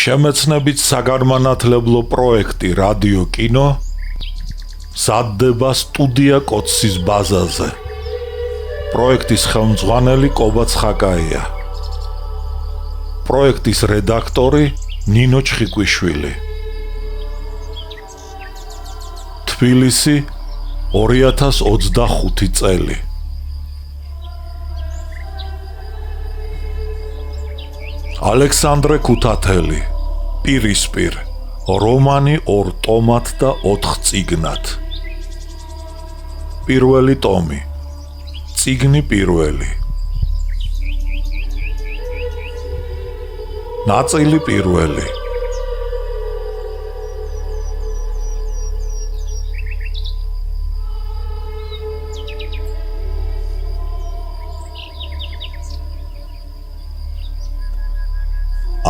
შემეცნებით საგანმანათლებლო პროექტი რადიო კინო მზადდება სტუდია კოცის ბაზაზე. პროექტის ხელმძღვანელი კობა ცხაკაია. პროექტის რედაქტორი ნინო ჩხიკვიშვილი. თბილისი 2025 წელი. ალექსანდრე ქუთათელი, პირისპირ, რომანი 2 ტომად და 4 წიგნად. პირველი ტომი, წიგნი პირველი. ნაწილი პირველი.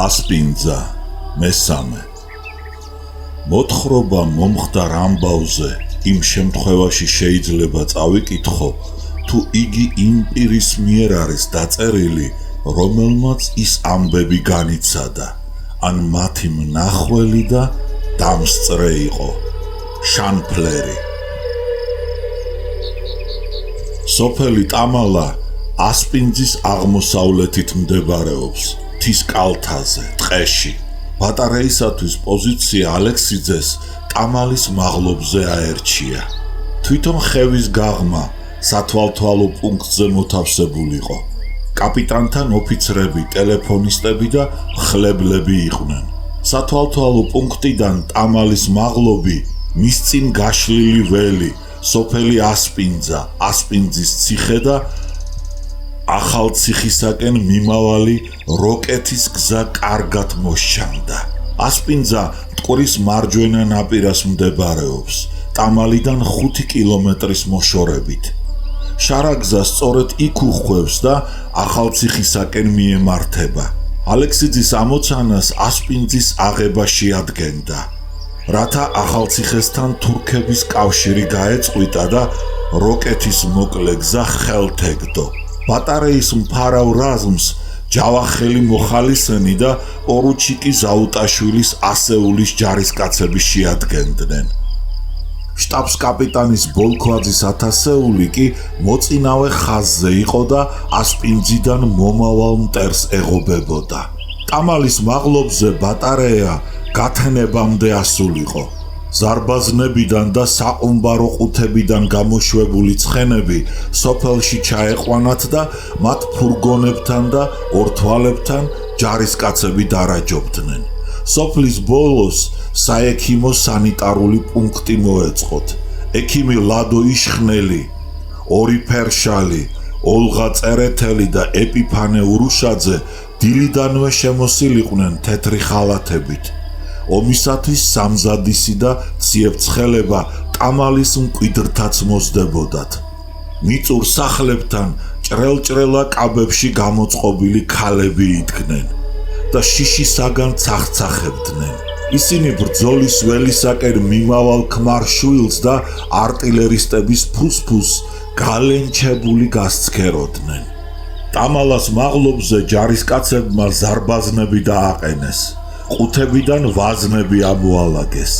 ასპინძა მესამე. მოთხრობა მომხდარ ამბავზე იმ შემთხვევაში შეიძლება წავიკითხო, თუ იგი იმ პირის მიერ არის დაწერილი, რომელმაც ის ამბები განიცადა, ან მათი მნახველი და დამსწრე იყო. შანფლერი. სოფელი ტამალა ასპინძის აღმოსავლეთით მდებარეობს. თის კალთაზე, ტყეში. ბატარეისათვის პოზიცია ალექსიძეს ტამალის მაღლობზე აერჩია. თვითონ ხევის გაღმა სათვალთვალო პუნქტზე მოთავსებულიყო. კაპიტანთან ოფიცრები, ტელეფონისტები და ხლებლები იყვნენ. სათვალთვალო პუნქტიდან ტამალის მაღლობი, მის წინ გაშლილი ველი, სოფელი ასპინძა, ასპინძის ციხე და ახალციხისაკენ მიმავალი როკეთის გზა კარგად მოსჩანდა. ასპინძა მტკვრის მარჯვენა ნაპირას მდებარეობს, ტამალიდან 5 კილომეტრის მოშორებით. შარაგზა სწორედ იქ უხვევს და ახალციხისაკენ მიემართება. ალექსიძის ამოცანას ასპინძის აღება შეადგენდა, რათა ახალციხესთან თურქების კავშირი გაეწყვიტა და როკეთის მოკლე გზა ხელთეგდო. ბატარეის მფარავ რაზმს ჯავახელი მოხალისენი და პორუჩიკი ზაუტაშვილის ასეულის ჯარისკაცები შეადგენდნენ. შტაბს კაპიტანის ბოლქვაძის ათასეული კი მოწინავე ხაზზე იყო და ასპინძიდან მომავალ მტერს ეღობებოდა. ტამალის მაღლობზე ბატარეა გათენებამდე ასულიყო. ზარბაზნებიდან და საყუმბარო ყუთებიდან გამოშვებული ცხენები სოფელში ჩაეყვანათ და მათ ფურგონებთან და ორთვალებთან ჯარისკაცები დარაჯობდნენ. სოფლის ბოლოს საექიმო სანიტარული პუნქტი მოეწყოთ. ექიმი ლადო იშხნელი, ორი ფერშალი, ოლღა წერეთელი და ეპიფანე ურუშაძე დილიდანვე შემოსილიყვნენ თეთრი ხალათებით. ომისათვის სამზადისი და ციებცხელება ტამალის მკვიდრთაც მოსდებოდათ. მიწურ სახლებთან ჭრელ-ჭრელა კაბებში გამოწყობილი ქალები იდგნენ და შიშისაგან ცახცახებდნენ. ისინი ბრძოლის ველისაკენ მიმავალ ქმარ შვილს და არტილერისტების ფუსფუსს გალენჩებული გასცქეროდნენ. ტამალას მაღლობზე ჯარისკაცებმა ზარბაზნები დააყენეს. ყუთებიდან ვაზნები ამოალაგეს.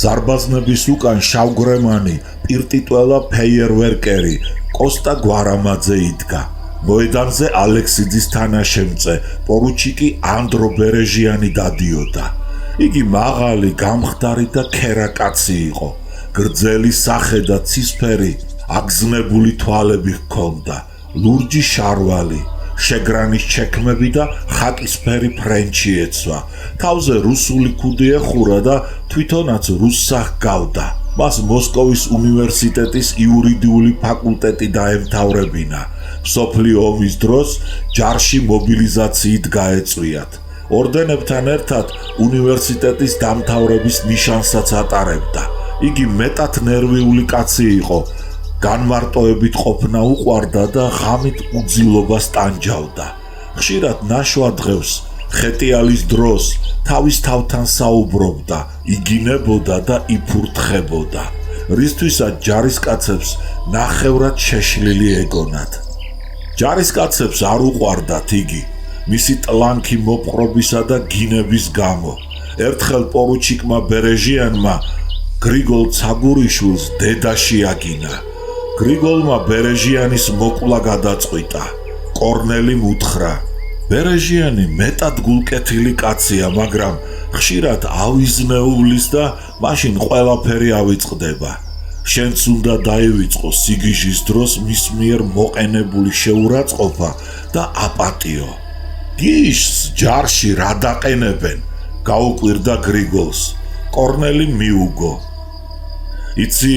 ზარბაზნების უკან შავგრემანი, პირტიტველა ფეიერვერკერი, კოსტა გვარამაძე იდგა. მოედანზე ალექსიძის თანაშემწე, პორუჩიკი ანდრო ბერეჟიანი დადიოდა. იგი მაღალი, გამხდარი და ქერაკაცი იყო. გრძელი სახე და ცისფერი, აგზნებული თვალები ჰქონდა, ლურჯი შარვალი. შეგრანის ჩექმები და ხაკისფერი ფრენჩი ეცვა. თავზე რუსული ქუდი ეხურა და თვითონაც რუსსა ჰგავდა. მას მოსკოვის უნივერსიტეტის იურიდიული ფაკულტეტი დაემთავრებინა. მსოფლიო ომის დროს ჯარში მობილიზაციით გაეწვიათ. ორდენებთან ერთად უნივერსიტეტის დამთავრების ნიშანსაც ატარებდა. იგი მეტად ნერვიული კაცი იყო. განმარტოებით ყოფნა უყვარდა და ღამით უძილობას ტანჯავდა. ხშირად ნაშვა დღევს, ხეტიალის დროს თავის თავთან საუბრობდა, იგინებოდა და იფურთხებოდა, რისთვისაც ჯარისკაცებს ნახევრად შეშლილი ეგონათ. ჯარისკაცებს არ უყვარდათ იგი, მისი ტლანქი მოპყრობისა და გინების გამო. ერთხელ პორუჩიკმა ბერეჟიანმა გრიგოლ ცაგურიშვილს დედა შეაგინა. გრიგოლმა ბერეჟიანის მოკვლა გადაწყვიტა. კორნელიმ უთხრა: ბერეჟიანი მეტად გულკეთილი კაცია, მაგრამ ხშირად ავიზნეულის და მაშინ ყველაფერი ავიწყდება. შენც უნდა დაივიწყო სიგიჟის დროს მის მიერ მოყენებული შეურაცხყოფა და აპატიო. გიშს ჯარში რა დაყენებენ? გაუკვირდა გრიგოლს. კორნელი მიუგო. იცი,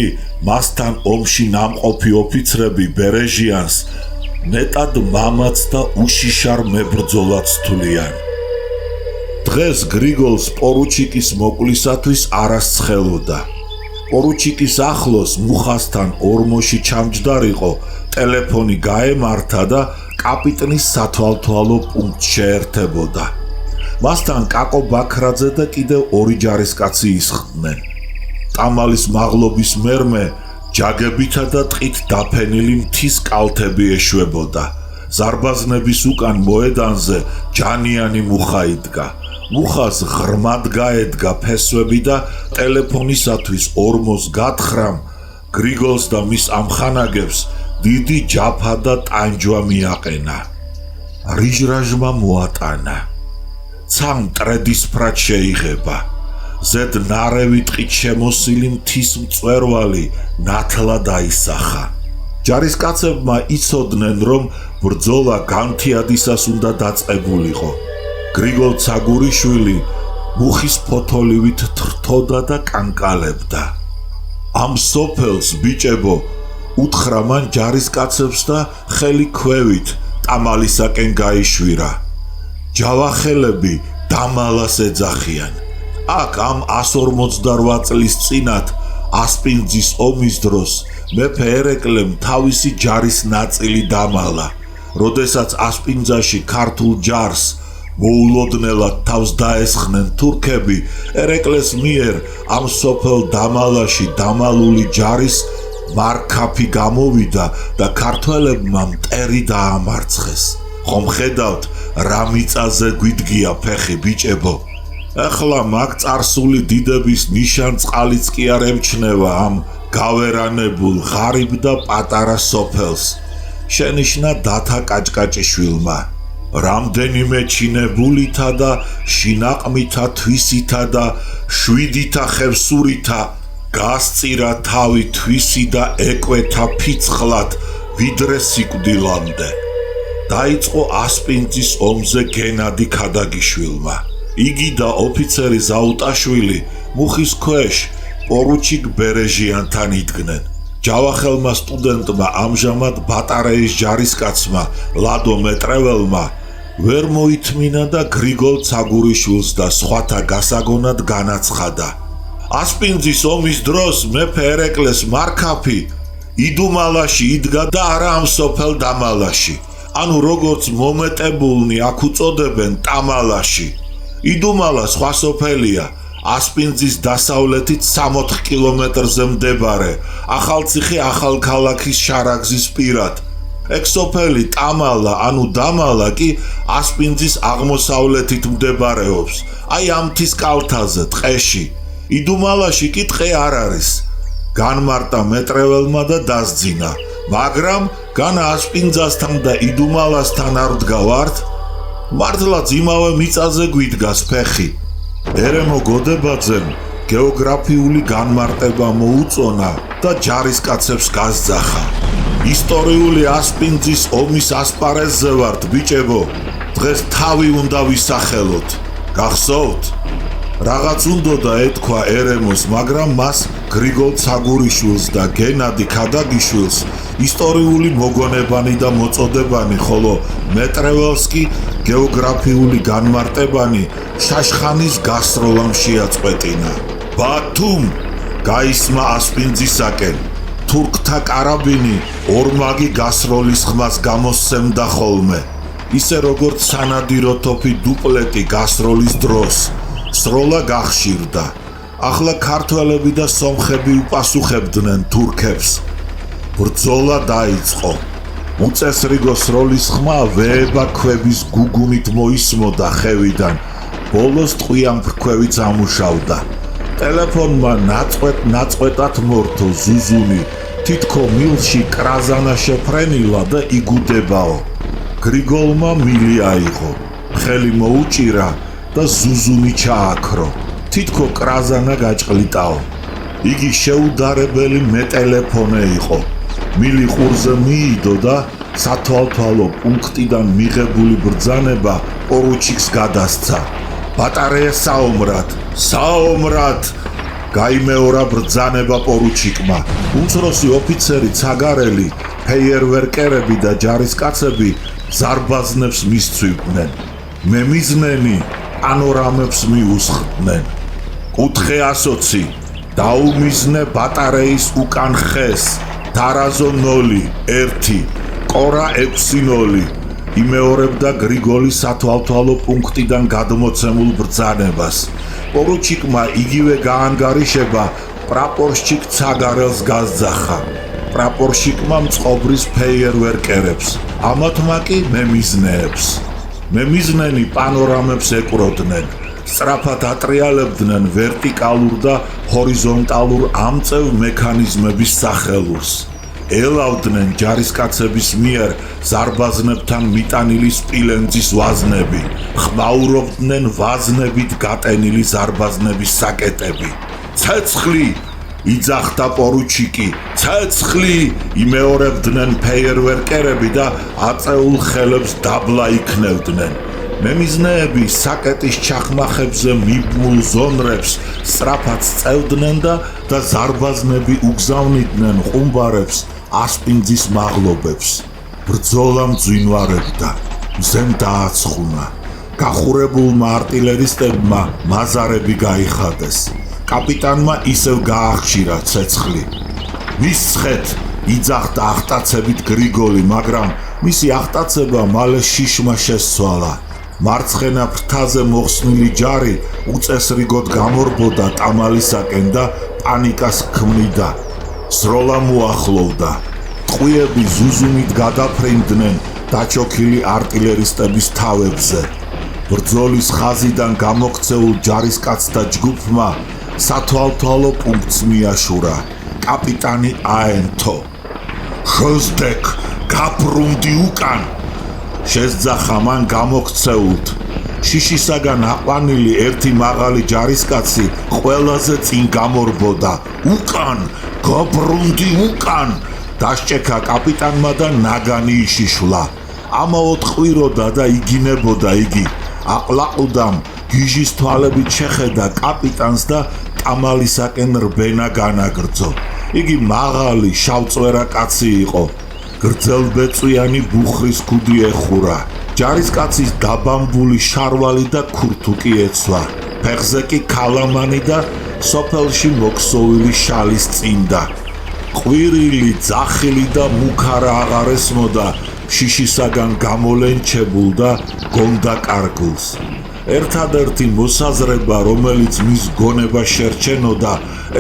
მასთან ომში ნამყოფი ოფიცრები ბერეჟიანს მეტად მამაც და უშიშარ მებრძოლად თვლიან. დღეს გრიგოლს პორუჩიკის მოკლისათვის არასცხელოდა. პორუჩიკის ახლოს მუხასთან ორმოში ჩამჯდარიყო ტელეფონი გაემართა და კაპიტნის სათვალთვალო პუნქტს შეერთებოდა. მასთან კაკო ბაქრაძე და კიდევ 2 ჯარისკაცი ისხდნენ. ტამალის მაღლობის მერმე ჯაგებითა და ტყით დაფენილი მთის კალთები ეშვებოდა. ზარბაზნების უკან მოედანზე ჯანიანი მუხა იდგა. მუხას ღრმად გაედგა ფესვები და ტელეფონისათვის ორმოს გათხრამ გრიგოლს და მის ამხანაგებს დიდი ჯაფა და ტანჯვა მიაყენა. რიჟრაჟმა მოატანა. ცამ ტრედისფრად შეიღება. ზედ ნარევი ტყით შემოსილი მთის მწვერვალი ნათლად აისახა. ჯარისკაცებმა იცოდნენ, რომ ბრძოლა განთიადისას უნდა დაწყებულიყო. გრიგოლ ცაგურიშვილი მუხის ფოთოლივით თრთოდა და კანკალებდა. ამ სოფელს ბიჭებო, უთხრა მან ჯარისკაცებს და ხელი ქვევით ტამალისაკენ გაიშვირა. ჯავახელები დამალას ეძახიან. აქ ამ 148 წლის წინათ ასპინძის ომის დროს მეფე ერეკლემ თავისი ჯარის ნაწილი დამალა. როდესაც ასპინძაში ქართულ ჯარს მოულოდნელად თავს დაესხნენ თურქები, ერეკლეს მიერ ამ სოფელ დამალაში დამალული ჯარის მარქაფი გამოვიდა და ქართველებმა მტერი დაამარცხეს. ხომ ხედავთ რა მიწაზე გვიდგია ფეხი ბიჭებო? ეხლა მაგ წარსული დიდების ნიშანწყალიც კი არ ემჩნევა ამ გავერანებულ ღარიბ და პატარა სოფელს. შენიშნა დათა კაჭკაჭიშვილმა. რამდენიმე ჩინებულითა და შინაყმითა თვისითა და 7 ხევსურითა გასწირა თავი თვისი და ეკვეთა ფიცხლად ვიდრე სიკვდილამდე. დაიწყო ასპინძის ომზე გენადი ქადაგიშვილმა. იგი და ოფიცერი ზაუტაშვილი მუხის ქვეშ პორუჩიკ ბერეჟიანთან იდგნენ. ჯავახელმა სტუდენტმა ამჟამად ბატარეის ჯარისკაცმა ლადო მეტრეველმა ვერ მოითმინა და გრიგოლ ცაგურიშვილს და სხვათა გასაგონად განაცხადა. ასპინძის ომის დროს მეფე ერეკლეს მარქაფი იდუმალაში იდგა და არა ამ სოფელ დამალაში. ანუ როგორც მომეტებულნი აქ უწოდებენ ტამალაში. იდუმალა სხვა სოფელია, ასპინძის დასავლეთით 60 კილომეტრზე მდებარე, ახალციხე ახალქალაქის შარაგზის პირად. ეგ სოფელი ტამალა, ანუ დამალა კი ასპინძის აღმოსავლეთით მდებარეობს, აი ამ მთის კალთაზე, ტყეში. იდუმალაში კი ტყე არ არის. განმარტა მეტრეველმა და დასძინა, მაგრამ განა ასპინძასთან და იდუმალასთან არ ვდგავართ? მართლაც იმავე მიწაზე გვიდგას ფეხი. ერემო გოდებაძემ გეოგრაფიული განმარტება მოუწონა და ჯარისკაცებს გასძახა. ისტორიული ასპინძის ომის ასპარეზზე ვართ ბიჭებო, დღეს თავი უნდა ვისახელოთ. გახსოვთ? რაღაც უნდოდა ეთქვა ერემოს, მაგრამ მას გრიგოლ ცაგურიშვილს და გენადი ქადაგიშვილს ისტორიული მოგონებანი და მოწოდებანი, ხოლო მეტრეველს კი გეოგრაფიული განმარტებანი შაშხანის გასროლამ შეაწყვეტინა. ბათუმ გაისმა ასპინძისაკენ. თურქთა კარაბინი ორმაგი გასროლის ხმას გამოსცემდა ხოლმე. ისე როგორც სანადირო თოფი დუპლეტი გასროლის დროს. სროლა გახშირდა. ახლა ქართველები და სომხები უპასუხებდნენ თურქებს. ბრძოლა დაიწყო. უწესრიგო სროლის ხმა ვეება ქვების გუგუნით მოისმოდა ხევიდან, ბოლოს ტყვიამ ფრქვევიც ამუშავდა. ტელეფონმა ნაწყვეტად მორთო ზუზუნი, თითქო მილში კრაზანა შეფრენილა და იგუდებაო. გრიგოლმა მილი აიღო, ხელი მოუჭირა და ზუზუნი ჩააქრო, თითქო კრაზანა გაჭყლიტაო. იგი შეუდარებელი მეტელეფონე იყო. მილი ყურზე მიიდო და სათვალთვალო პუნქტიდან მიღებული ბრძანება პორუჩიკს გადასცა. ბატარეა საომრად! გაიმეორა ბრძანება პორუჩიკმა. უმცროსი ოფიცერი ცაგარელი, ფეიერვერკერები და ჯარისკაცები ზარბაზნებს მისცვივდნენ. მემიზნენი პანორამებს მიუსხდნენ. კუთხე 120, დაუმიზნე ბატარეის უკან ხეს, თარაზო 0-1, კორა 6-0. იმეორებდა გრიგოლის სათვალთვალო პუნქტიდან გადმოცემულ ბრძანებას. პორუჩიკმა იგივე გაანგარიშება პრაპორშჩიკ ცაგარელს გასძახა. პრაპორშჩიკმა მწყობრის ფეიერვერკერებს, ამათმა კი მემიზნეებს. მემიზნენი პანორამებს ეკვროდნენ, სწრაფად ატრიალებდნენ ვერტიკალურ და ჰორიზონტალურ ამწევ მექანიზმების სახელურს. ელავდნენ ჯარისკაცების მიერ ზარბაზნებთან მიტანილი სპილენძის ვაზნები, ხმაურობდნენ ვაზნებით გატენილი ზარბაზნების საკეტები. ცეცხლი! იძახდა პორუჩიკი, ცეცხლი! იმეორებდნენ ფეიერვერკერები და აწეულ ხელებს დაბლა იქნევდნენ. მემიზნეები საკეტის ჩახმახებზე მიბმულ ზონრებს სწრაფად სწევდნენ და ზარბაზნები უგზავნიდნენ ყუმბარებს ასპინძის მაღლობებს. ბრძოლა მძვინვარებდა, მზემ დააცხუნა. გახურებულმა არტილერისტებმა მაზარები გაიხადეს. კაპიტანმა ისევ გაახშირა ცეცხლი. მისცხეთ! იძახდა ახტაცებით გრიგოლი, მაგრამ მისი ახტაცება მალე შიშმა შესცვალა. მარცხენა ფრთაზე მოხსნილი ჯარი უწესრიგოდ გამორბოდა ტამალისაკენ და პანიკას ქმნიდა. სროლა მოახლოვდა. ტყვიები ზუზუნით გადაფრინდნენ დაჩოქილი არტილერისტების თავებზე. ბრძოლის ხაზიდან გამოქცეულ ჯარისკაცთა ჯგუფმა სათვალთვალო პუნქტს მიაშურა. კაპიტანი აენთო. შოზდეკ, გაბრუნდი უკან! შესძახა მან გამოქცეულთ. შიშისაგან აყვანილი ერთი მაღალი ჯარისკაცი ყველაზე წინ გამორბოდა. უკან! გაბრუნდი უკან! დასჭექა კაპიტანმა და ნაგანი იშიშვლა. ამაოდ ყვიროდა და იგინებოდა იგი. აყლაყუდამ გიჟის თვალებით შეხედა კაპიტანს და ტამალისაკენ რბენა განაგრძო. იგი მაღალი შავწვერა კაცი იყო. გრძელბეწვიანი ბუხრის ქუდი ეხურა. ჯარისკაცის დაბამბული შარვალი და ქურთუკი ეცვა. ფეხზე კი ქალამანი და სოფელში მოქსოვილი შალის წინდა. ყვირილი, ძახილი და მუქარა აღარ ესმოდა შიშისაგან გამოლენჩებულ და გონდაკარგულს. ერთადერთი მოსაზრება, რომელიც მის გონებას შერჩენოდა,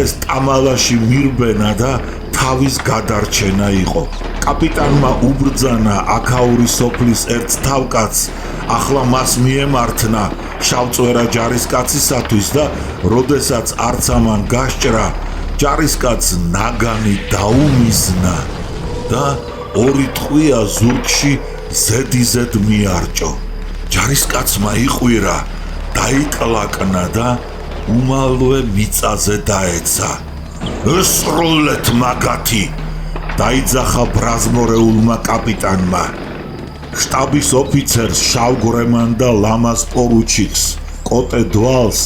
ეს ტამალაში მირბენა და თავის გადარჩენა იყო. კაპიტანმა უბრძანა აქაური სოფლის ერთ თავკაცს, ახლა მას მიემართნა შავწვერა ჯარისკაცისათვის და როდესაც არც ამან გასჭრა, ჯარისკაცს ნაგანი დაუმიზნა და ორი ტყვია ზურგში ზედიზედ მიარჭო. ჯარისკაცმა იყვირა, დაიკლაკნა და უმალვე მიწაზე დაეცა. ესროლეთ მაგათი! დაიძახა ბრაზმორეულმა კაპიტანმა. შტაბის ოფიცერს შავგრემან და ლამაზ პორუჩიკს, კოტე დვალს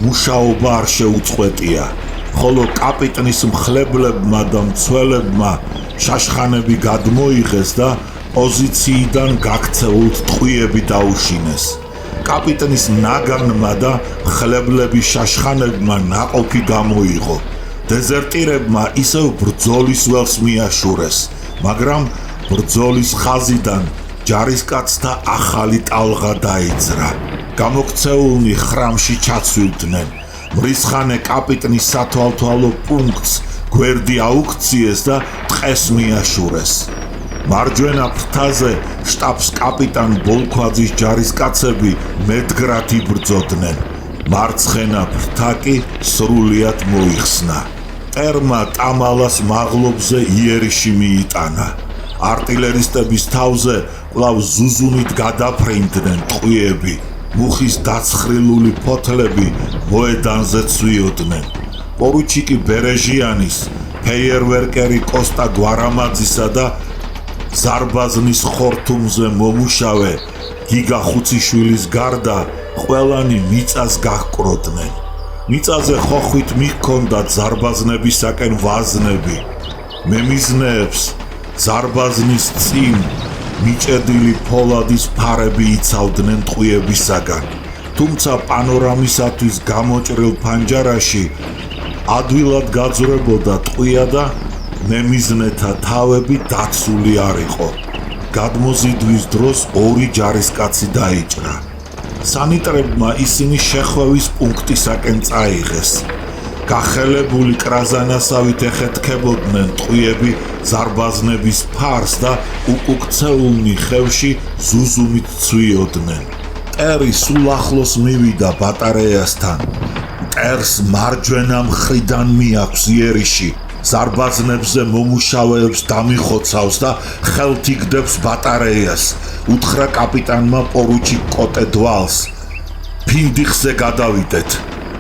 მუშაობა არ შეუწყვეტია, ხოლო კაპიტნის მხლებლებმა და მცველებმა შაშხანები გადმოიღეს და პოზიციიდან გაქცეულ ტყვიები დაუშინეს. კაპიტნის ნაგანმა და მხლებლების შაშხანებმა ნაყოფი გამოიღო. დეზერტირებმა ისევ ბრძოლის ველს მიაშურეს, მაგრამ ბრძოლის ხაზიდან ჯარისკაცთა ახალი ტალღა დაიძრა. გამოქცეულნი ხრამში ჩაცვილდნენ. მრისხანე კაპიტნის სათვალთვალო პუნქტს გვერდი აუქციეს და ტყეს მიაშურეს. მარჯვენა ფრთაზე შტაბს კაპიტან ბოლქვაძის ჯარისკაცები მედგრად იბრძოდნენ. მარცხენა ფრთა კი სრულიად მოიხსნა. მტერმა ტამალას მაღლობზე იერიში მიიტანა. არტილერისტების თავზე კვლავ ზუზუნით გადაფრინდნენ ტყვიები. მუხის დაცხრილული ფოთლები მოედანზე ცვიოდნენ. პორუჩიკი ბერეჟიანის, ფეიერვერკერი კოსტა გვარამაძისა და ზარბაზნის ხორთუმზე მომუშავე გიგა ხუციშვილის გარდა ყველანი მიწას გაჰკროდნენ. მიწაზე ხოხვით მიჰქონდათ ზარბაზნებისაკენ ვაზნები. მემიზნეებს ზარბაზნის წინ მიჭედილი ფოლადის ფარები იცავდნენ ტყვიებისაგან. თუმცა პანორამისათვის გამოჭრილ ფანჯარაში ადვილად გაძვრებოდა ტყვია და მემიზნეთა თავები დაცული არ იყო. გადმოზიდვის დროს ორი ჯარისკაცი დაიჭრა. სანიტრებმა ისინი შეხვევის პუნქტისაკენ წაიღეს. გახელებული კრაზანასავით ეხეთქებოდნენ ტყვიები ზარბაზნების ფარს და უკუქცეულნი ხევში ზუზუმით ცვიოდნენ. მტერი სულ ახლოს მივიდა ბატარეასთან. მტერს მარჯვენა მხრიდან მიაქვს იერიში. ზარბაზნებზე მომუშავეებს დამიხოცავს და ხელთ იგდებს ბატარეას. უთხრა კაპიტანმა პორუჩიკ კოტე დვალს. ფინდიხზე გადავიდეთ.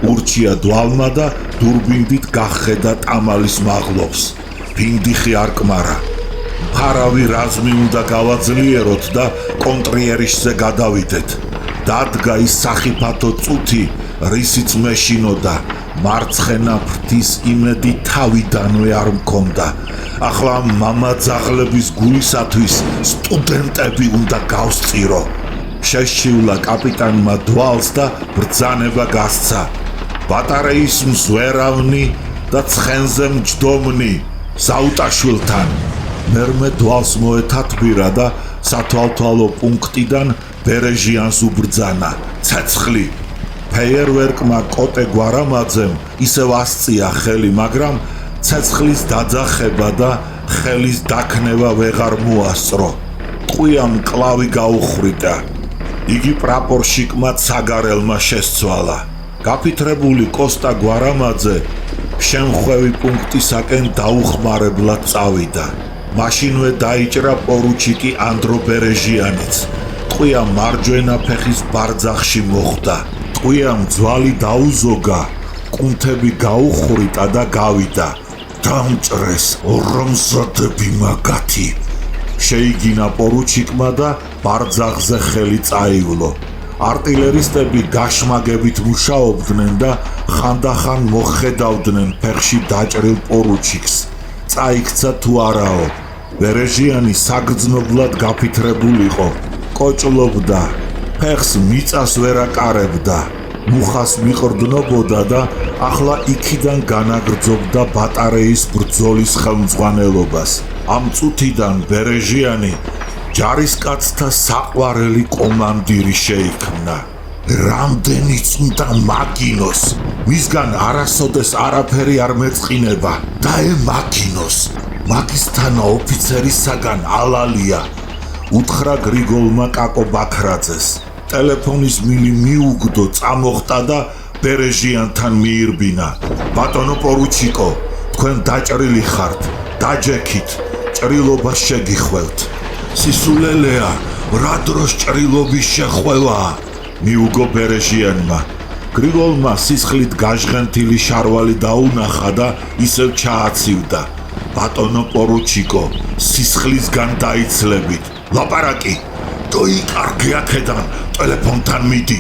ურჩია დვალმა და დურბინდით გახედა ტამალის მაღლობს. ფინდიხი არ კმარა. მფარავი რაზმი უნდა გავაძლიეროთ და კონტრიერიშზე გადავიდეთ. დადგა ის სახიფათო წუთი, რისიც მეშინოდა. მარცხენა ფრთის იმედი თავიდანვე არ მქონდა. ახლა მამაძაღლების გულისათვის სტუდენტები უნდა გავსწირო. შეშივლა კაპიტანმა დვალს და ბრძანება გასცა. ბატარეის მზვერავნი და ცხენზე მჯდომნი საუტაშვილთან. მერმე დვალს მოეთათბირა და სათვალთვალო პუნქტიდან ბერეჟიანს უბრძანა. ცეცხლი. ფეიერვერკმა კოტე გვარამაძემ ისევ ასწია ხელი, მაგრამ ცეცხლის დაძახება და ხელის დაქნება ვეღარ მოასწრო. ტყვიამ კლავი გაუხრიტა. იგი პრაპორშიკმა ცაგარელმა შესცვალა. გაფითრებული კოსტა გვარამაძე შემხვევი პუნქტისაკენ დაუხმარებლად წავიდა. მაშინვე დაიჭრა პორუჩიკი ანდრო ბერეჟიანიც. ტყვია მარჯვენა ფეხის ბარძახში მოხვდა. ტყვიამ ძვალი დაუზოგა, კუნთები გაუხრიტა და გავიდა. დამჭრეს ორმზადები მაგათი. შეიგინა პორუჩიკმა და ბარძახზე ხელი წაივლო. არტილერისტები გაშმაგებით მუშაობდნენ და ხანდახან მოხედავდნენ ფეხში დაჭრილ პორუჩიკს. წაიქცა თუ არაო. ბერეჟიანი საგრძნობლად გაფითრებულიყო. კოჭლობდა. ფეხს მიწას ვერ აკარებდა. მუხას მიყრდნობოდა და ახლა იქიდან განაგრძობდა ბატარეის ბრძოლის ხელმძღვანელობას. ამ წუთიდან ბერეჟიანი ჯარისკაცთა საყვარელი კომანდირი შეიქმნა. რამდენიც უნდა მაგინოს, მისგან არასოდეს არაფერი არ მეწყინება. დაემაგინოს, მაგისთანა ოფიცერისაგან ალალია. უთხრა გრიგოლმა კაკო ბაქრაძეს. ტელეფონის მილი მიუგდო, წამოხტა და ბერეჟიანთან მიირბინა. ბატონო პორუჩიკო, თქვენ დაჭრილი ხართ, დაჯექით, ჭრილობას შეგიხვევთ. სისულელეა, რა დროს ჭრილობის შეხვევაა? მიუგო ბერეჟიანმა. გრიგოლმა სისხლით გაჟღენთილი შარვალი დაუნახა და ისევ ჩააცივდა. ბატონო პორუჩიკო, სისხლისგან დაიცლებით. ლაპარაკი, დოიკარგე აქედან, ტელეფონთან მიდი.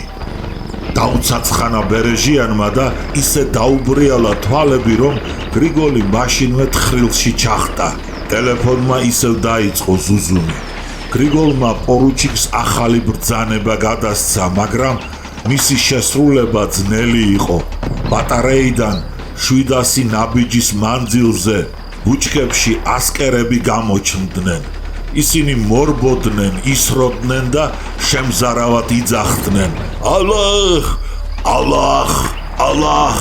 დაუცაცხანა ბერეჟიანმა და ისე დაუბრიალა თვალები, რომ გრიგოლი მაშინვე თხრილში ჩახტა. ტელეფონმა ისევ დაიწყო ზუზუნი. გრიგოლმა პორუჩიკს ახალი ბრძანება გადასცა, მაგრამ მისი შესრულება ძნელი იყო. ბატარეიდან 700 ნაბიჯის მანძილზე ბუჩქებში ასკერები გამოჩნდნენ. ისინი მორბოდნენ, ისროდნენ და შემზარავად იძახდნენ. ალაჰ, ალაჰ, ალაჰ.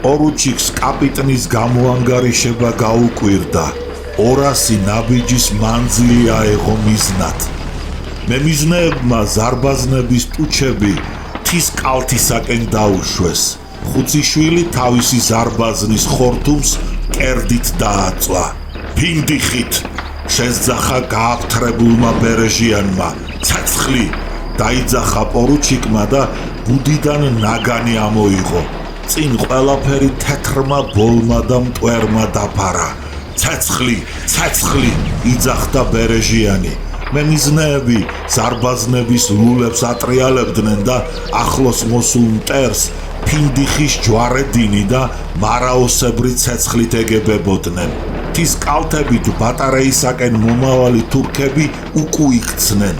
პორუჩიკს კაპიტნის გამოანგარიშება გაუკვირდა. 200 ნაბიჯის მანძილი აეღო მიზნად. მემიზნეებმა ზარბაზნების ტუჩები მთის კალთისაკენ დაუშვეს. ხუციშვილი თავისი ზარბაზნის ხორთუმს კერდით დააწვა. ფინდიხით შესძახა გააფთრებულმა ბერეჟიანმა ცეცხლი, დაიძახა პორუჩიკმა და ბუდიდან ნაგანი ამოიღო. წინ ყველაფერი თეთრმა ბოლმა და მტვერმა დაფარა. ცეცხლი, ცეცხლი, იძახდა ბერეჟიანი. მემიზნეები ზარბაზნების ლულებს ატრიალებდნენ და ახლოს მოსულ მტერს ფინდიხის ჯვარედინი და მარაოსებრი ცეცხლით ეგებებოდნენ. მთის კალთებით ბატარეისაკენ მომავალი თურქები უკუიქცნენ,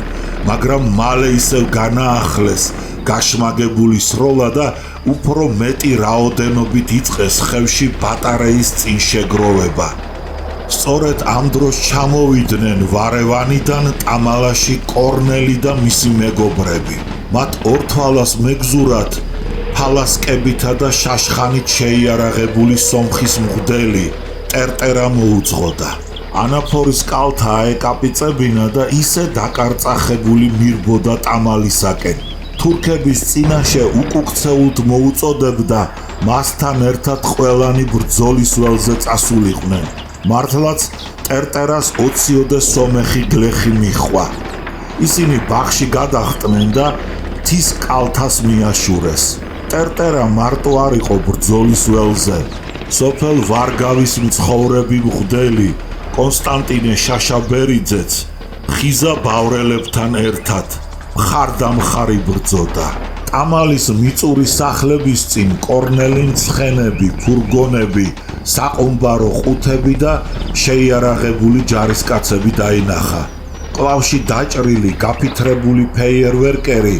მაგრამ მალე ისევ განაახლეს გაშმაგებული სროლა და უფრო მეტი რაოდენობით იწყეს ხევში ბატარეის წინ შეგროვება. სწორედ ამ დროს ჩამოვიდნენ ვარევანიდან ტამალაში კორნელი და მისი მეგობრები. მათ ორთვალას მეგზურად ფალასკებითა და შაშხანით შეიარაღებული სომხის მღვდელი ტერტერა მოუძღოდა. ანაფორის კალთა აეკაპიწებინა და ისე დაკარწახებული მირბოდა ტამალისაკენ. თურქების წინაშე უკუქცეულთ მოუწოდებდა მასთან ერთად ყველანი ბრძოლის ველზე წასულიყვნენ. მართლაც ტერტერას 20-ოდე სომეხი გლეხი მიჰყვა. ისინი ბაღში გადახტნენ და მთის კალთას მიაშურეს. ტერტერა მარტო არ იყო ბრძოლის ველზე. სოფელ ვარგავის მცხოვრები მღვდელი კონსტანტინე შაშაბერიძეც ხიზა ბავრელებთან ერთად მხარდამხარი ბრძოდა. ტამალის მიწური სახლების წინ კორნელი ცხენები, ფურგონები, საყუმბარო ყუთები და შეიარაღებული ჯარისკაცები დაინახა. კლავში დაჭრილი გაფითრებული ფეიერვერკერი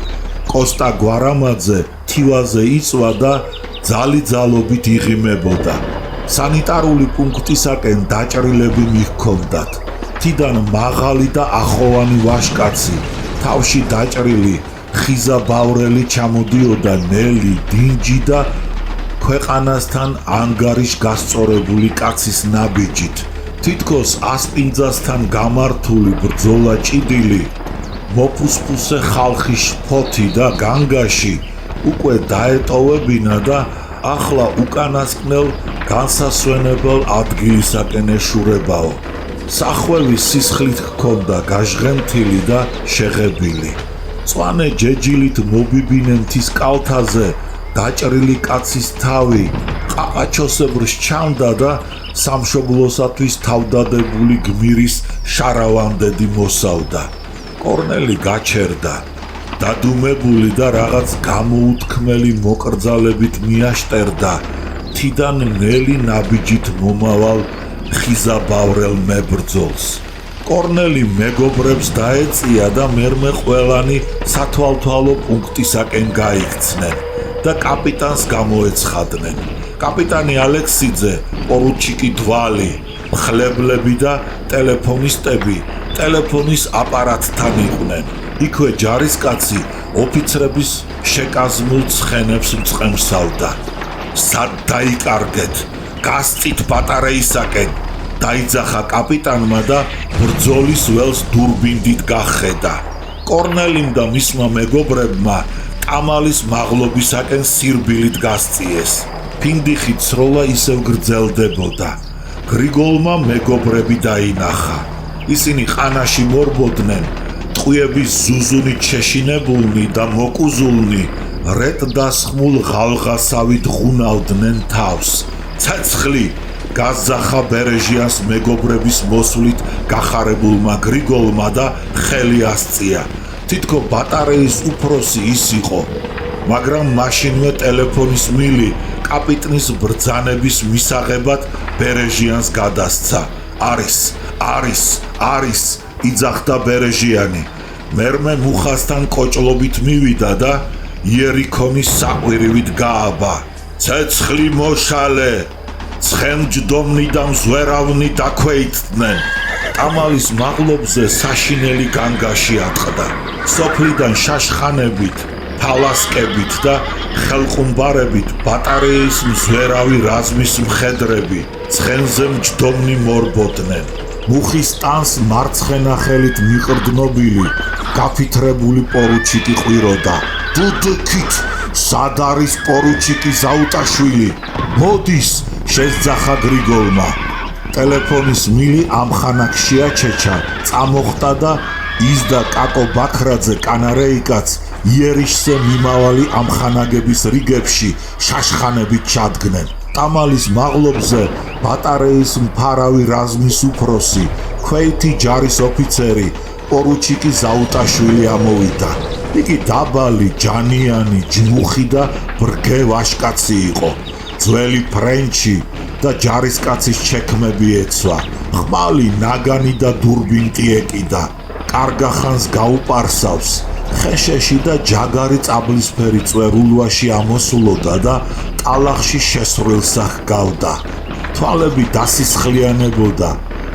კოსტა გვარამაძე თივაზე იწვა და ძალით იღიმებოდა. სანიტარული პუნქტისაკენ დაჭრილები მიჰქონდათ. თიდან მაღალი და ახოვანი ვაშკაცი, თავში დაჭრილი ხიზა ბავრელი ჩამოდიოდა ნელი, დინჯი და ქვეყანასთან ანგარიშ გასწორებული კაცის ნაბიჯით. თითქოს ასპინძასთან გამართული ბრძოლა ჭიდილი მოფუსფუსე ხალხის ფოთი და განგაში უკვე დაეტოვებინა და ახლა უკანასკნელ განსასვენებელ ადგილისაკენ ეშურებაო. სახვევი სისხლით ჰქონდა გაჟღენთილი და შეღებილი. მწვანე ჯეჯილით მობიბინე მთის კალთაზე დაჭრილი კაცის თავი ყაყაჩოსებრ სჩამდა და სამშობლოსათვის თავდადებული გმირის შარავანდედი მოსავდა. კორნელი გაჩერდა. დადუმებული და რაღაც გამოუთქმელი მოკრძალებით მიაშტერდა თიდან ნელი ნაბიჯით მომავალ ხიზა ბავრელ მებრძოლს. კორნელი მეგობრებს დაეწია და მერმე ყველანი სათვალთვალო პუნქტისაკენ გაიქცნენ და კაპიტანს გამოეცხადნენ. კაპიტანი ალექსიძე, პორუჩიკი დვალი, მხლებლები და ტელეფონისტები ტელეფონის აპარატთან იყვნენ. იქვე ჯარისკაცი ოფიცრების შეკაზმულ ცხენებს მწყემსავდა. სად დაიკარგეთ, გასწით ბატარეისაკენ, დაიძახა კაპიტანმა და ბრძოლის ველს დურბინდით გახედა. კორნელიმ და მისმა მეგობრებმა ტამალის მაღლობისაკენ სირბილით გასწიეს. ფინდიხით სროლა ისევ გრძელდებოდა. გრიგოლმა მეგობრები დაინახა. ისინი ყანაში მორბოდნენ, ტყვიების ზუზუნით შეშინებულნი და მოკუზულნი რეტ დასხმულ ღალღასავით ღუნავდნენ თავს. ცეცხლი, გაზახა ბერეჟიანს მეგობრების მოსვლით გახარებულმა გრიგოლმა და ხელი ასწია. თითქო ბატარეის უფროსი ის იყო, მაგრამ მაშინვე ტელეფონის მილი კაპიტნის ბრძანების მისაღებად ბერეჟიანს გადასცა. არის, იძახდა ბერეჟიანი. მერმე მუხასთან კოჭლობით მივიდა და იერიქონის საყვირივით გააბა. ცეცხლი მოშალე, ცხენჯდომნი და მზვერავნი დაქვეითდნენ. ტამალის მაღლობზე საშინელი განგაში ატყდა. სოფლიდან შაშხანებით, ფალასკებით და ხელყუმბარებით ბატარეის მზვერავი რაზმის მხედრები ცხენზე მჯდომნი მორბოდნენ. მუხის ტანს მარცხენა ხელით მიყრდნობილი გაფითრებული პორუჩიკი ყვიროდა. დუდექით, სად არის პორუჩიკი ზაუტაშვილი? მოდის, შესძახა გრიგოლმა. ტელეფონის მილი ამხანაგში აჩეჩა, წამოხტა და ის და კაკო ბაქრაძე კანარეიკაც იერიშზე მიმავალი ამხანაგების რიგებში შაშხანებით ჩადგნენ. ტამალის მაღლობზე ბატარეის მფარავი რაზმის უფროსი, ქვეითი ჯარის ოფიცერი პორუჩიკი ზაუტაშვილი ამოვიდა. იგი დაბალი, ჯანიანი, ჯმუხი და ბრგე ვაშკაცი იყო. ძველი ფრენჩი და ჯარისკაცის ჩექმები ეცვა. ხმალი, ნაგანი და დურბინტი ეკიდა. კარგახანს გაუპარსავს. ხეშეში და ჯაგარი წაბლისფერი წვერულვაში ამოსულოდა და ტალახში შესრულსა ჰგავდა. თვალები დასისხლიანებოდა,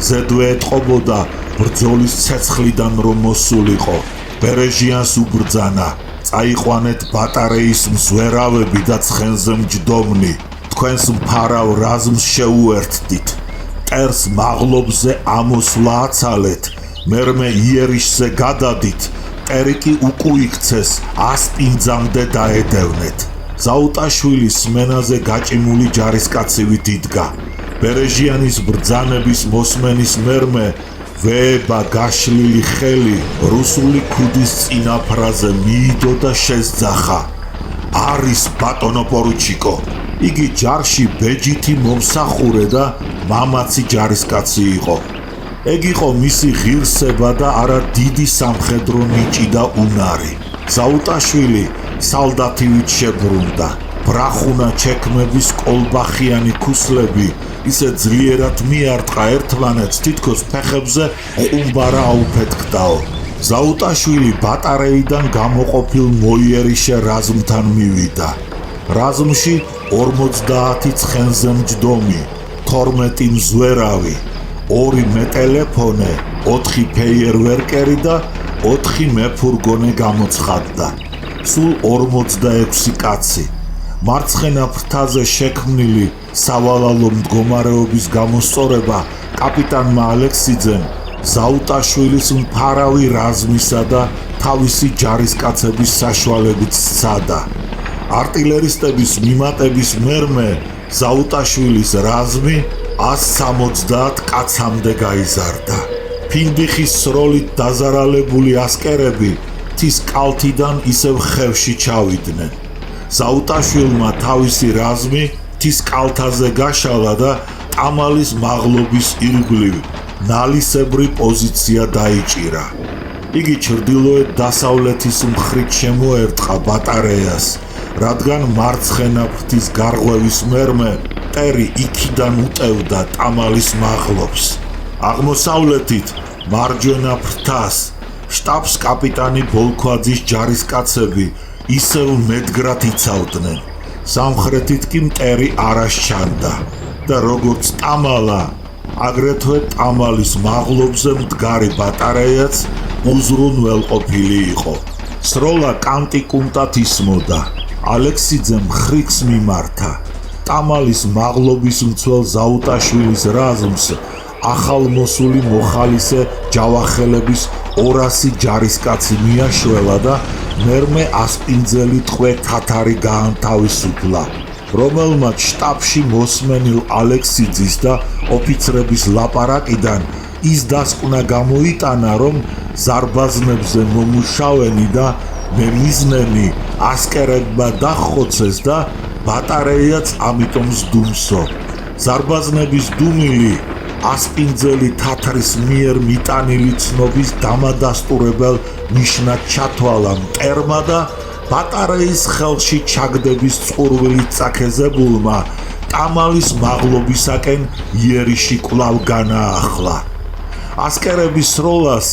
ზედვე ეტყობოდა ბრძოლის ცეცხლიდან რომ მოსულიყო. ბერეჟიანს უბრძანა, წაიყვანეთ ბატარეის მზვერავები და ცხენზე მჯდომნი, თქვენს მფარავ რაზმს შეუერთდით. მტერს მაღლობზე ამოსვლა აცალეთ, მერმე იერიშზე გადადით, მტერი კი უკუიქცეს, ასპინძამდე დაედევნეთ. ზაუტაშვილის სმენაზე გაჭიმული ჯარისკაცივით იდგა. ბერეჟიანის ბრძანების მოსმენის მერმე ვეება გაშლილი ხელი რუსული ქუდის წინაფრაზე მიიდო და შესძახა. არის ბატონო პორუჩიკო. იგი ჯარში ბეჯითი მომსახურე და მამაცი ჯარისკაცი იყო. ეგ იყო მისი ღირსება და არა დიდი სამხედრო ნიჭი და უნარი. ზაუტაშვილი სალდათივით შებრუნდა. ბრახუნა ჩექმების კოლბახიანი ქუსლები ისე ძლიერად მიარტყა ერთმანეთს, თითქოს ფეხებზე ყუმბარა აუფეთქდაო. ზაუტაშვილი ბატარეიდან გამოყოფილ მოიერიშე რაზმთან მივიდა. რაზმში 50 ცხენზე მჯდომი, 12 მზვერავი, 2 მეტელეფონე, 4 ფეიერვერკერი და 4 მეფურგონე გამოცხადდა. სულ 46 კაცი. მარცხენა ფრთაზე შექმნილი სავალალო მდგომარეობის გამოსწორება კაპიტანმა ალექსიძემ ზაუტაშვილის მფარავი რაზმისა და თავისი ჯარისკაცების საშუალებით სცადა. არტილერისტების მიმატების მერმე ზაუტაშვილის რაზმი 170 კაცამდე გაიზარდა. ფინდიხის სროლით დაზარალებული ასკერები მთის კალთიდან ისევ ხევში ჩავიდნენ. ზაუტაშვილმა თავისი რაზმი მთის კალთაზე გაშალა და ტამალის მაღლობის ირგვლივ ნალისებრი პოზიცია დაიჭირა. იგი ჩრდილოეთ დასავლეთის მხრით შემოერტყა ბატარეას, რადგან მარცხენა ფრთის გარღვევის მერმე მტერი იქიდან უტევდა ტამალის მაღლობს. აღმოსავლეთით მარჯვენა ფრთას შტაბს კაპიტანი ბოლქვაძის ჯარისკაცები ისევ მედგრად იცავდნენ. სამხრეთით კი მტერი არ ასჩანდა და როგორც ტამალა, აგრეთვე ტამალის მაღლობზე მდგარი ბატარეაც უზრუნველყოფილი იყო. სროლა კანტიკუნტად ისმოდა. ალექსიძემ ხრიქს მიმართა. ტამალის მაღლობის მცველ ზაუტაშვილის რაზმს ახალმოსული მოხალისე ჯავახელების 200 ჯარისკაცი მიაშველა და მერმე ასპინძელი ტყვე თათარი გაანთავისუფლა, რომელმაც შტაბში მოსმენილ ალექსიძის და ოფიცრების ლაპარაკიდან ის დასკვნა გამოიტანა, რომ ზარბაზნებზე მომუშავენი და მემიზნენი ასკერებმა დახოცეს და ბატარეიაც ამიტომ სდუმსო. ზარბაზნების დუმილი ასპინძელი თათრის მიერ მიტანილი ცნობის დამადასტურებელ ნიშნად ჩათვალა მტერმა და ბატარეის ხელში ჩაგდების წყურვილით წაქეზებულმა ტამალის მაღლობისაკენ იერიში კვლავ განაახლა. ასკერების სროლას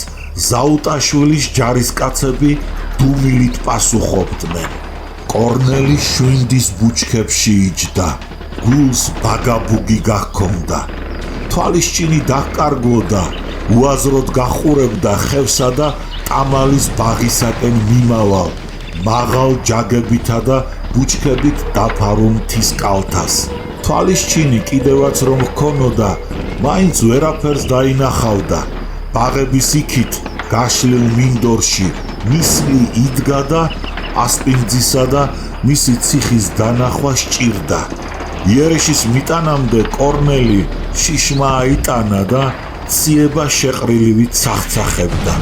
ზაუტაშვილის ჯარისკაცები დუმილით პასუხობდნენ. კორნელი შვინდის ბუჩქებში იჯდა, გულს ბაგაბუგი გახქონდა. თვალისჭინი დაკარგლოდა, უაზროდ გახურებდა ხევსა და ტამალის ბაღისაკენ მიმავალ მაღალ ჯაგებითა და ბუჩქებით დაფარულ მთის კალთას. თვალის ჩინი კიდევაც რომ ჰქონოდა, მაინც ვერაფერს დაინახავდა. ბაღების იქით გაშლილ მინდორში ნისლი იდგა და ასპინძისა და მისი ციხის დანახვა სჭირდა. იერიშის მიტანამდე კორნელი შიშმა აიტანა და ციება შეყრილივით სახცახებდა.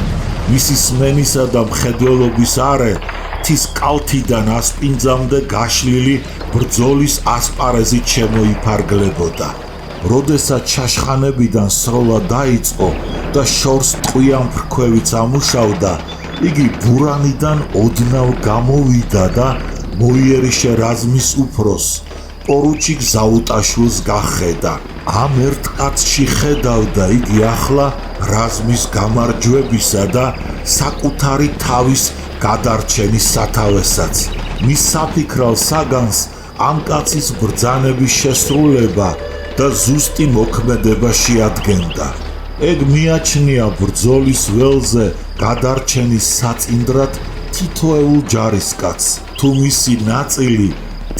მისი სმენისა და მხედველობის არე მთის კალთიდან ასპინძამდე გაშლილი ბრძოლის ასპარეზით შემოიფარგლებოდა. როდესაც შაშხანებიდან სროლა დაიწყო და შორს ტყვიან ფრქვევიც ამუშავდა, იგი ბურანიდან ოდნავ გამოვიდა და მოიერიშე რაზმის უფროს პორუჩიკ ზაუტაშვილს გახედა. ამ ერთ კაცში ხედავდა იგი ახლა რაზმის გამარჯვებისა და საკუთარი თავის გადარჩენის სათავესაც. მის საფიქრალ საგანს ამ კაცის ბრძანების შესრულება და ზუსტი მოქმედება შეადგენდა. ეგ მიაჩნია ბრძოლის ველზე გადარჩენის საწინდრად თითოეულ ჯარისკაცს, თუ მისი ნაწილი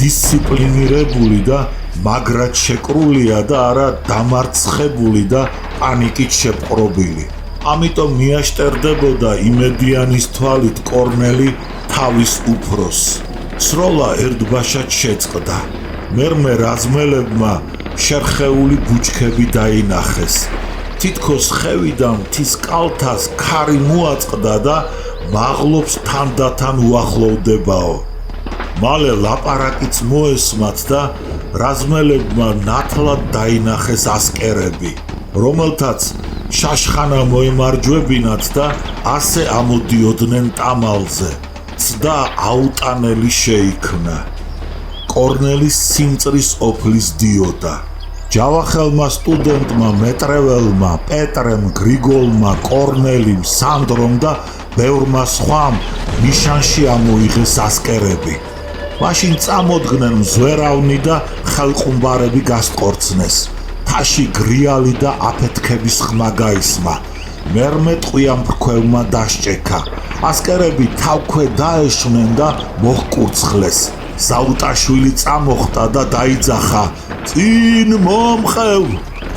დისციპლინირებული და მაგრად შეკრულია და არა დამარცხებული და პანიკით შეპყრობილი. ამიტომ მიაშტერდებოდა იმედიანის თვალით კორნელი თავის უფროს. სროლა ერთბაშად შეწყდა. მერმე რაზმელებმა შერხეული ბუჩქები დაინახეს. თითქოს ხევიდან მთის კალთას ქარი მოაწყდა და მაღლობს თანდათან უახლოვდებაო. მალე ლაპარაკიც მოესმათ და რაზმელებმა ნათლად დაინახეს ასკერები, რომელთაც შაშხანა მოემარჯვებინათ და ასე ამოდიოდნენ ტამალზე. ცდა აუტანელი შეიქმნა. კორნელის სიმწრის ოფლის დიოდა. ჯავახელმა სტუდენტმა მეტრეველმა, პეტრემ, გრიგოლმა, კორნელიმ, სანდრომ და ბევრმა სხვამ ნიშანში ამოიღეს ასკერები. მაშინ წამოდგნენ მზვერავნი და ხელყუმბარები გასტყორცნეს. თაში გრიალი და აფეთქების ხმა გაისმა. მერმე ტყვიან ფრქვევმა დასჭექა. ასკერები თავქვე დაეშვნენ და მოჰკურცხლეს. ზაუტაშვილი წამოხტა და დაიძახა: წინ მომხევ,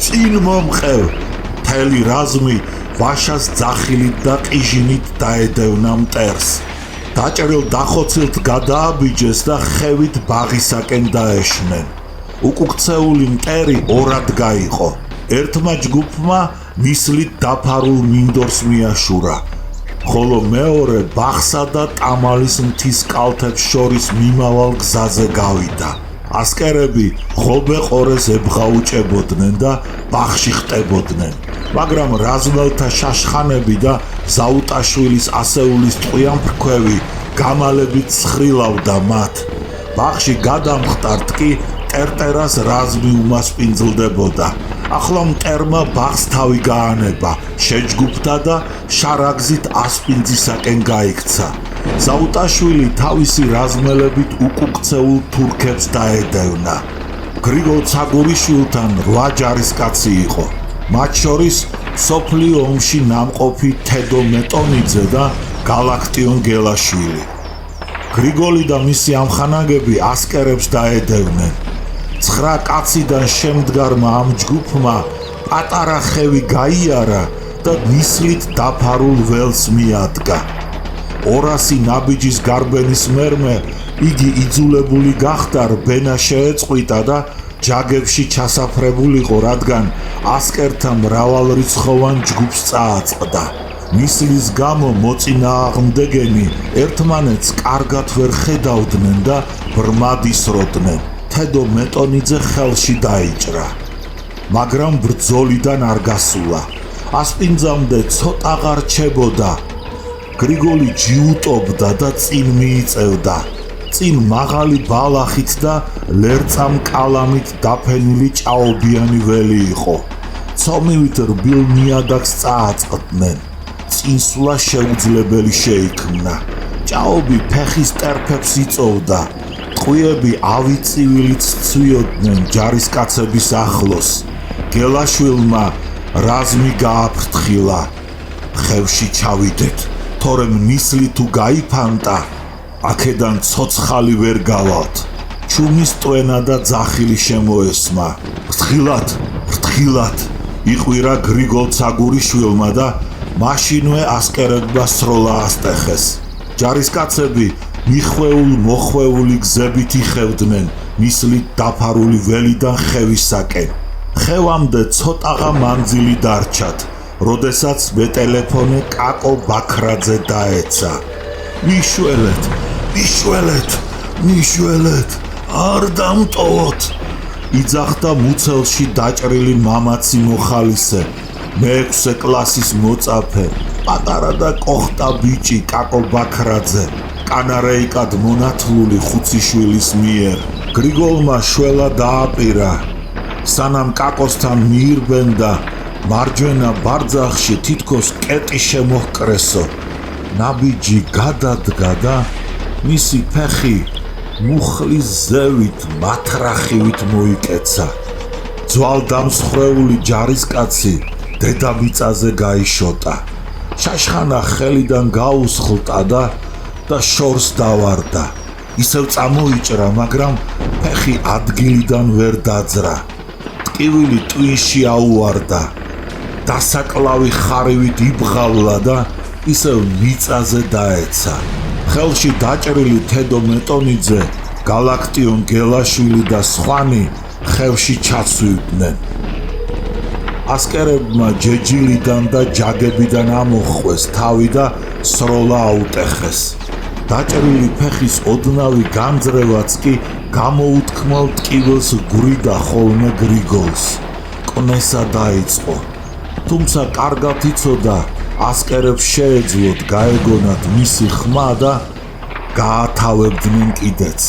წინ მომხევ. მთელი რაზმი ვაშას ძახილით და ყიჟინით დაედევნა მტერს. დაჭრილ დახოცილთ გადააბიჯეს და ხევით ბაღისაკენ დაეშვნენ. უკუქცეული მტერი ორად გაიყო. ერთმა ჯგუფმა ნისლით დაფარულ მინდორს მიაშურა, ხოლო მეორე ბაღსა და ტამალის მთის კალთებს შორის მიმავალ გზაზე გავიდა. ასკერები ღობე-ყორეს ებღაუჭებოდნენ და ბაღში ხტებოდნენ, მაგრამ რაზმელთა შაშხანები და ზაუტაშვილის ასეულის ტყვიან ფრქვევი გამალებით ცხრილავდა მათ. ბაღში გადამხტართ კი ტერტერას რაზმი უმასპინძლდებოდა. ახლა მტერმა ბაღს თავი გაანება, შეჯგუფდა და შარაგზით ასპინძისაკენ გაიქცა. ზაუტაშვილი თავისი რაზმელებით უკუქცეულ თურქებს დაედევნა. გრიგოლ ცაგურიშვილთან 8 ჯარისკაცი იყო, მათ შორის სოფლიო ომში ნამყოფი თედო მეტონიძე და გალაქტიონ გელაშვილი. გრიგოლი და მისი ამხანაგები ასკერებს დაედევნენ. 9 კაციდან შემდგარმა ამ ჯგუფმა პატარა ხევი გაიარა და ნისლით დაფარულ ველს მიადგა. 200 ნაბიჯის გარბენის მერმე იგი იძულებული გახდა რბენა შეეწყვიტა და ჯაგებში ჩასაფრებულიყო, რადგან ასკერთა მრავალრიცხოვან ჯგუფს წააწყდა. ნისლის გამო მოწინააღმდეგენი ერთმანეთს კარგად ვერ ხედავდნენ და ბრმად ისროდნენ. თედო მეტონიძე ხელში დაიჭრა, მაგრამ ბრძოლიდან არ გასულა. ასპინძამდე ცოტაღა რჩებოდა. გრიგოლი ჯიუტობდა და წინ მიიწევდა. წინ მაღალი ბალახით და ლერწამ კალამით დაფენილი ჭაობიანი ველი იყო. ცომივით რბილ ნიადაგს წააწყდნენ. წინსვლა შეუძლებელი შეიქმნა. ჭაობი ფეხის ტერფებს იწოვდა. ტყვიები ავიწივილით ცვიოდნენ ჯარისკაცების ახლოს. გელაშვილმა რაზმი გააფრთხილა. ხევში ჩავიდეთ, თორემ ნისლი თუ გაიფანტა, აქედან ცოცხალი ვერ გავალთ. ჩუმის ტვენა და ძახილი შემოესმა. ფრთხილად იყვირა გრიგოლ ცაგურიშვილმა და მაშინვე ასკერებმა სროლა ასტეხეს. ჯარისკაცები მიხვეულ-მოხვეული გზებით იხევდნენ ნისლით დაფარული ველიდან ხევისაკენ. ხევამდე ცოტაღა მანძილი დარჩათ, როდესაც მეტელეფონე კაკო ბაქრაძე დაეცა. მიშველეთ, არ დამტოვოთ. იძახდა მუცელში დაჭრილი მამაცი მოხალისე, მე-6 კლასის მოწაფე, პატარა და კოხტა ბიჭი კაკო ბაქრაძე, კანარეიკად მონათლული ხუციშვილის მიერ. გრიგოლმა შველა დააპირა. სანამ კაკოსთან მიირბენდა, მარჯვენა ბარძახში თითქოს კეტი შემოჰკრესო. ნაბიჯი გადადგა და მისი ფეხი მუხლის ზევით მათრახივით მოიკეცა. ძვალდამსხვრეული ჯარისკაცი დედამიწაზე გაიშოტა. შაშხანა ხელიდან გაუსხლტა და შორს დავარდა. ისევ წამოიჭრა, მაგრამ ფეხი ადგილიდან ვერ დაძრა. ტკივილი ტვინში აუვარდა. დასაკლავი ხარივით იბღავლა და ისევ მიწაზე დაეცა. ხელში დაჭრილი თედო მეტონიძე, გალაქტიონ გელაშვილი და სხვანი ხევში ჩაცვიდნენ. ასკერებმა ჯეჯილიდან და ჯაგებიდან ამოხვეს თავი და სროლა აუტეხეს. დაჭრილი ფეხის ოდნავი განძრევაც კი გამოუთქმელ ტკივილს გვრიდა ხოლმე გრიგოლს. კნესა დაიწყო. თუმცა კარგად იცოდა, ასკერებს შეეძლოთ გაეგონათ მისი ხმა და გაათავებდნენ კიდეც.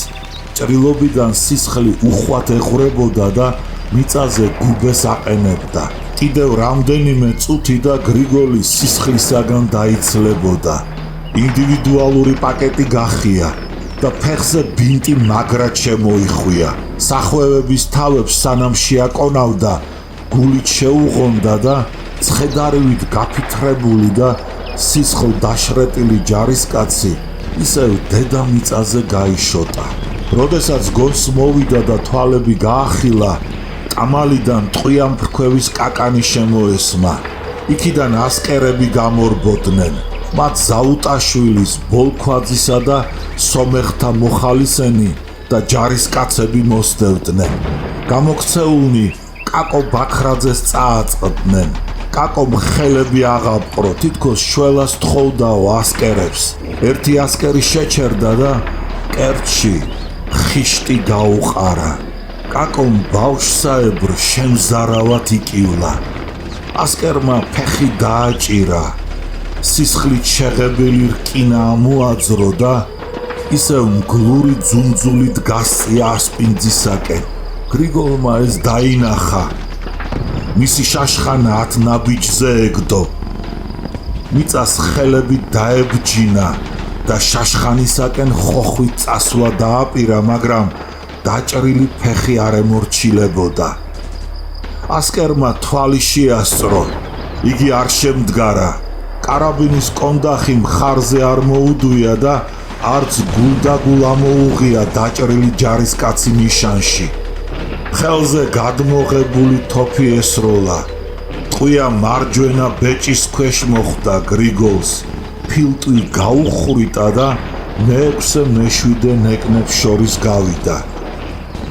ჭრილობიდან სისხლი უხვად ეღვრებოდა და მიწაზე გუბეს აყენებდა. კიდევ რამდენიმე წუთი და გრიგოლი სისხლისაგან დაიცლებოდა. ინდივიდუალური პაკეტი გახია და ფეხზე ბინტი მაგრად შემოიხვია. სახვევების თავებს სანამ შეაკონავდა, გულით შეუღონდა და ცხედარივით გაფითრებული და სისხლ დაშრეტილი ჯარისკაცი ისევ დედამიწაზე გაიშოტა. როდესაც გონს მოვიდა და თვალები გაახილა, კამალიდან ტყვიან ფრქვევის კაკანი შემოესმა. იქიდან ასკერები გამორბოდნენ. მათ ზაუტაშვილის, ბოლქვაძისა და სომეხთა მოხალისენი და ჯარისკაცები მოსდევდნენ. გამოქცეულნი კაკო ბაქრაძეს წააწყდნენ. კაკომ ხელები აღაპყრო, თითქოს შველას თხოვდაო ასკერებს. ერთი ასკერი შეჩერდა და კერტში ხიშტი გაუყარა. კაკომ ბავშვსაებრ შემზარავად იკივლა. ასკერმა ფეხი დააჭირა. სისხლით შეღებილი რკინა ამოაძრო და ისევ მგლური ძუნძულით გასწია ასპინძისაკენ. გრიგოლმა ეს დაინახა. მისი შაშხანა 10 ნაბიჯზე ეგდო. მიწას ხელებით დაებჯინა და შაშხანისაკენ ხოხვით წასვლა დააპირა, მაგრამ დაჭრილი ფეხი არ ემორჩილებოდა. ასკერმა თვალი შეასწრო. იგი არ შემდგარა. კარაბინის კონდახი მხარზე არ მოუდვია და არც გულდაგულ ამოუღია დაჭრილი ჯარისკაცი ნიშანში. ხელზე გადმოღებული თოფი ესროლა. ტყვია მარჯვენა ბეჭის ქვეშ მოხვდა გრიგოლს. ფილტვი გაუხრიტა და მე-6-მე-7 ნეკნებს შორის გავიდა.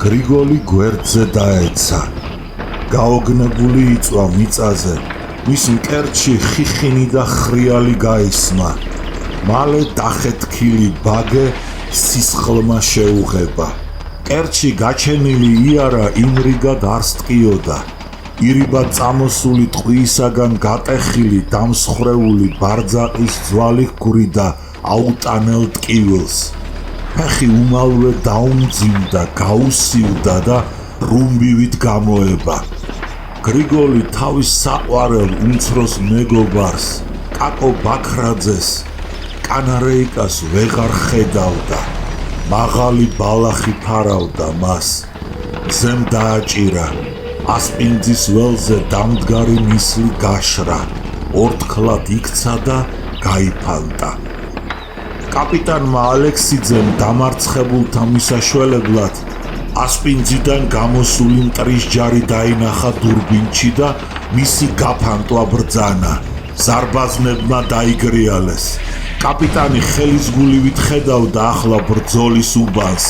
გრიგოლი გვერდზე დაეცა. გაოგნებული იწვა მიწაზე. მის მკერდში ხიხინი და ხრიალი გაისმა. მალე დახეთქილი ბაგე სისხლმა შეუღება. კერტში გაჩენილი იარა იმრიგად არ სტყიოდა. ირიბად წამოსული ტყვიისაგან გატეხილი დამსხრეული ბარძაყის ძვალი ჰგვრიდა აუტანელ ტკივილს. ფეხი უმალვე დაუმძიმდა, გაუსივდა და რუმბივით გამოება. გრიგოლი თავის საყვარელ უმცროს მეგობარს, კაკო ბაქრაძეს, კანარეიკას ვეღარ ხედავდა. მაღალი ბალახი ფარავდა მას. ზემ დააჭირა. ასპინძის ველზე დამდგარი ნისლი გაშრა. ორთქლად იქცა და გაიფანტა. კაპიტანმა ალექსიძემ დამარცხებულთა მისაშველებლად ასპინძიდან გამოსული მტრის ჯარი დაინახა დურბინში და მისი გაფანტვა ბრძანა. ზარბაზნებმა დაიგრიალეს. კაპიტანი ხელისგულივით ხედავდა ახლა ბრძოლის უბანს.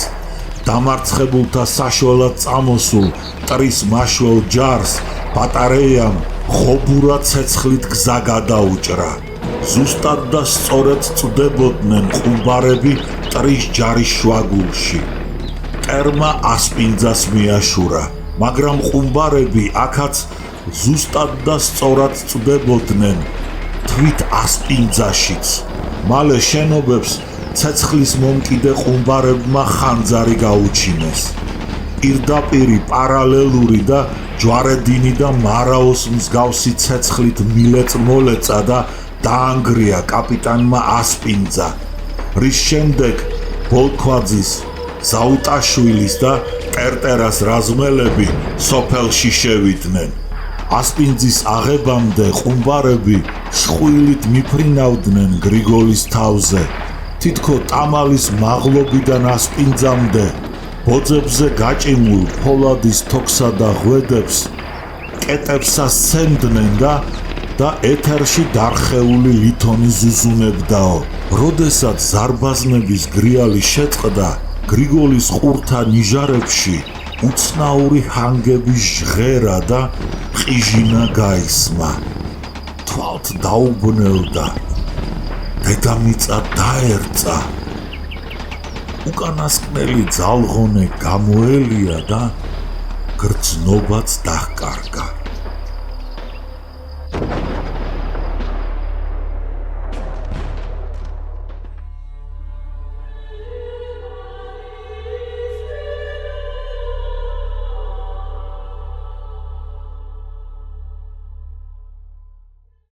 დამარცხებულთა საშველად წამოსულ მტრის მაშველ ჯარს ბატარეამ ხობურად ცეცხლით გზა გადაუჭრა. ზუსტად და სწორედ წდებოდნენ ყუმბარები მტრის ჯარის შუაგულში. მტერმა ასპინძას მიაშურა, მაგრამ ყუმბარები აქაც ზუსტად და სწორად წდებოდნენ თვით ასპინძაშიც. მალე შენობებს ცეცხლის მომკიდე ყუმბარებმა ხანძარი გაუჩინეს. პირდაპირი პარალელური და ჯვარედინი და მარაოს მსგავსი ცეცხლით მილეწ-მოლეწა და დაანგრია კაპიტანმა ასპინძა, რის შემდეგ ბოლქვაძის, ზაუტაშვილის და ტერტერას რაზმელები სოფელში შევიდნენ. ასპინძის აღებამდე ყუმბარები შხვილით მიფრინავდნენ გრიგოლის თავზე. თითქო ტამალის მაღლობიდან ასპინძამდე ბოძებზე გაჭიმულ ფოლადის თოქსა და ღვედებს კეტებსა სცემდნენ და ეთერში დარხეული ლითონი ზუზუნებდაო. როდესაც ზარბაზნების გრიალი შეწყდა, გრიგოლის ყურთა ნიჟარებში უცნაური ჰანგების ჟღერა და ყიჟინა გაისმა. თვალთ დაუბნელდა, დედამიწა დაერწა. უკანასკნელი ძალღონე გამოელია და გრძნობაც დაჰკარგა.